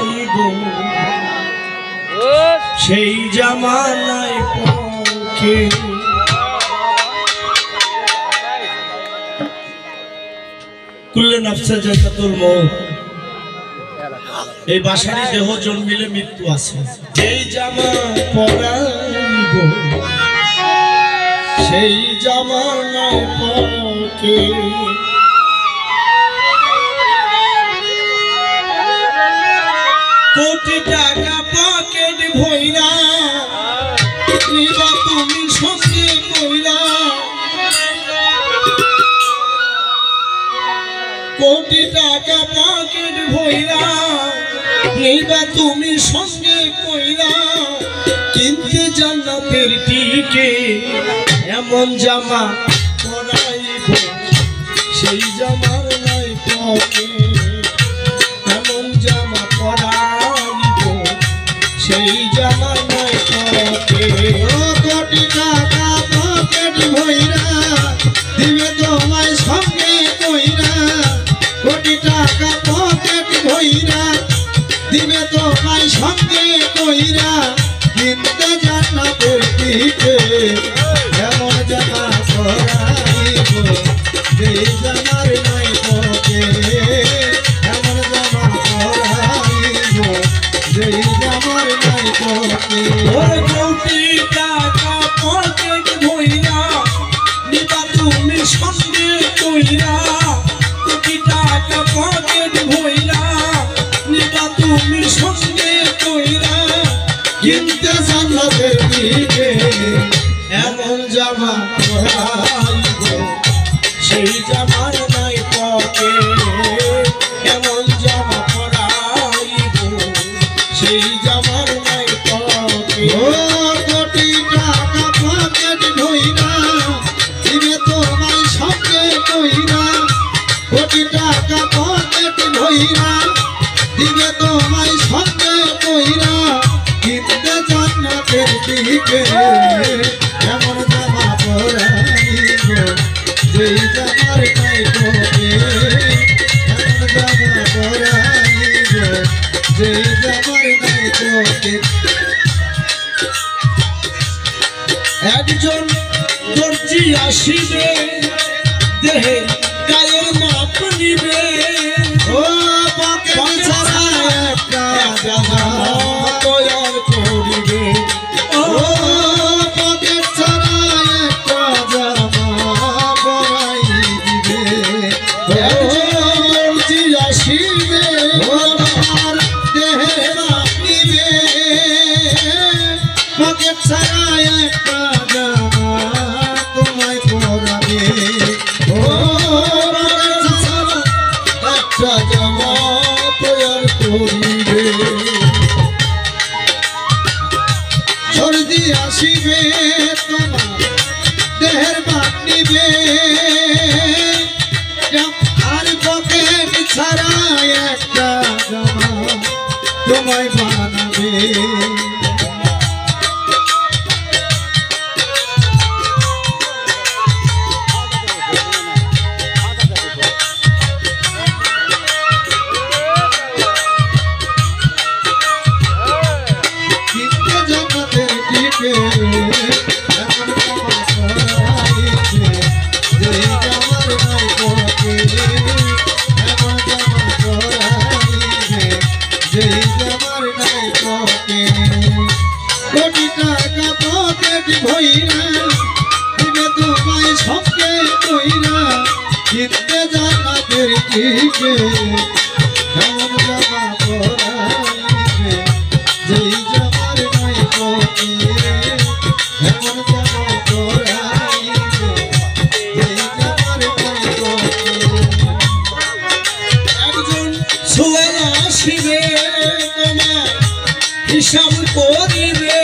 পরাইব সেই জামানায় পক্ষে কুল্লে নাফসে যাকাতুল মউত এই বাসারি দেহ জন্মিলে মৃত্যু আছে যেই জামা পরাইব সেই জামানায় পক্ষে কোটি টাকা পকেট ভইরা নিবা তুমি সঙ্গে কইরা কোটি টাকা পকেট ভইরা নিবা তুমি সঙ্গে কইরা কিনতে জান্নাতের টিকে এমন জামা পরাইব সেই জামার নাই পকে এমন জামা পরাইব সেই জামা নাই পকে কোটি টাকা পকেট ভইরা দিবে তোমায় সঙ্গে কইরা কোটি টাকা পকেট ভইরা দিবে তোমায় সঙ্গে কইরা কিনতে জান্নাতের টিকে এমন জামা পরাইব যেই জামার নাই পকে এমন জামা পরাইব যেই জামার নাই পকে কোটি টাকা পকেট ভইরা নিবা তুমি সঙ্গে কইরা কোটি টাকা পকেট ভইরা নিবা তুমি সঙ্গে কইরা কিনতে জান্নাতের দিকে এমন জামা পরাইব সেই জামার নাই পকে এমন জামা পরাইব সেই জামার নাই পকে কোটি টাকা পকেট ভইরা দিবে তোমায় সঙ্গে কইরা কোটি টাকা পকেট ভইরা দিবে তোমায় সঙ্গে কইরা কিনতে জান্নাতের দিকে এমন জামা পরাইব যেই জামার নাই পকে এমন জামা পরাইব যেই জামার নাই পকে একজন দর্জি আসিবে দেহে গায়ের মাপ নিবে ও পকেট ছাড়া একটা জামা তৈয়ার করিবে ও পকেট ছাড়া একটা জামা পরাই দিবে একজন দর্জি আসিবে তোমার দেহে মাপ নিবে পকেট ছাড়া একটা জামা তোমায় পরাবে ও পকেট ছাড়া একটা জামা তৈয়ার করিবে সর্দি আসিবে তোমার দেহের মাপ নিবে আর পকেট ছাড়া একটা জামা তোমায় বানাবে কোটি টাকা পকেট ভইরা দিবে তোমায় সঙ্গে কইরা কিনতে জান্নাতের টিকে এমন জামা পরাইবে যেই জামার নাই পকে এমন জামা পরাইবে যেই জামার নাই পকে একজন সোয়াল আসিবে তোমার হিসাব করিবে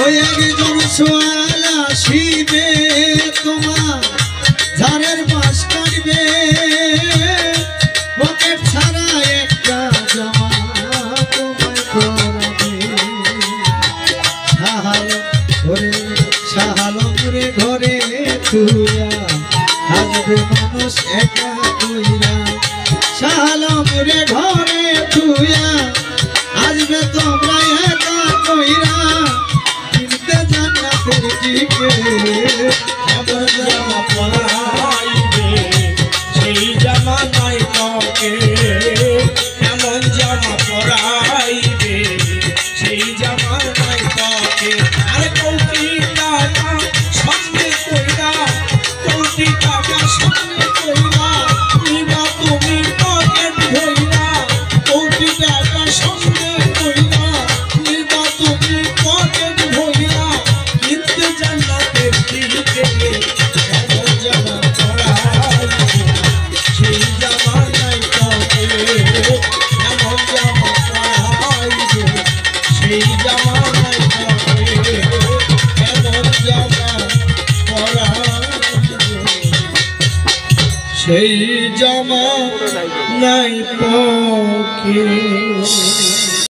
ওই একজন সোয়াল আসিবে তোমার ঝাড়ের বাস কাটবে পকেট ছাড়া একটা জামা তোমায় পরাবে সাহালো ঘরে তুইয়া যাবে মানুষ একা কইরা শালমরে ঘরে তুইয়া আসবে তোমরা একা কইরা কিনতে জান্নাতের টিকিট এমন জামা পরাইবে সেই জামা নাই পকে এমন জামা পরাইবে সেই জামা নাই পকে আরে কোটি টাকা সঙ্গে কইরা কোটি টাকা সঙ্গে কইরা নিবা তুমি পকেট ভইরা কোটি টাকা সঙ্গে কইরা নিবা তুমি পকেট ভইরা কিনতে জান্নাতের টিকিট এমন জামা পরাইবে সেই জামা নাই পকে এমন জামা পরাইবে সেই জামা নাই পকে এমন জামা পরাইবে সেই জামা নাই পকে।